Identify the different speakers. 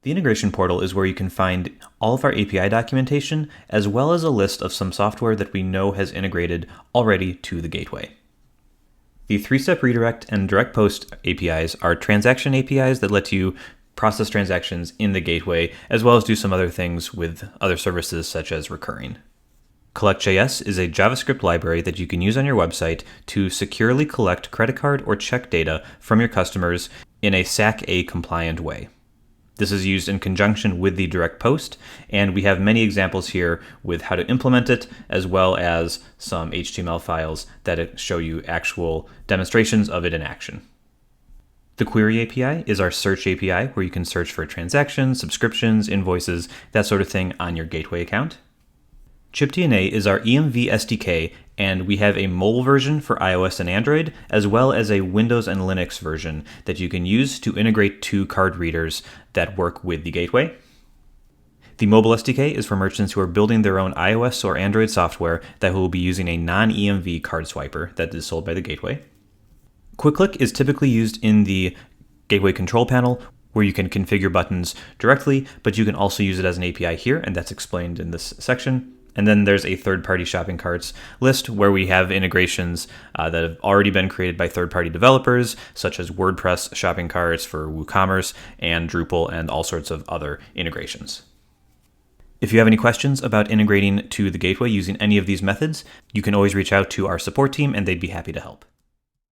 Speaker 1: The Integration Portal is where you can find all of our API documentation, as well as a list of some software that we know has integrated already to the gateway. The three-step redirect and direct post APIs are transaction APIs that let you process transactions in the gateway, as well as do some other things with other services such as recurring. Collect.js is a JavaScript library that you can use on your website to securely collect credit card or check data from your customers in a SAC-A compliant way. This is used in conjunction with the direct post, and we have many examples here with how to implement it, as well as some HTML files that show you actual demonstrations of it in action. The Query API is our search API where you can search for transactions, subscriptions, invoices, that sort of thing on your gateway account. ChipDNA is our EMV SDK, and we have a mobile version for iOS and Android, as well as a Windows and Linux version that you can use to integrate to card readers that work with the gateway. The mobile SDK is for merchants who are building their own iOS or Android software that will be using a non-EMV card swiper that is sold by the gateway. QuickClick is typically used in the gateway control panel, where you can configure buttons directly, but you can also use it as an API here, and that's explained in this section. And then there's a third-party shopping carts list where we have integrations that have already been created by third-party developers, such as WordPress shopping carts for WooCommerce and Drupal and all sorts of other integrations. If you have any questions about integrating to the gateway using any of these methods, you can always reach out to our support team and they'd be happy to help.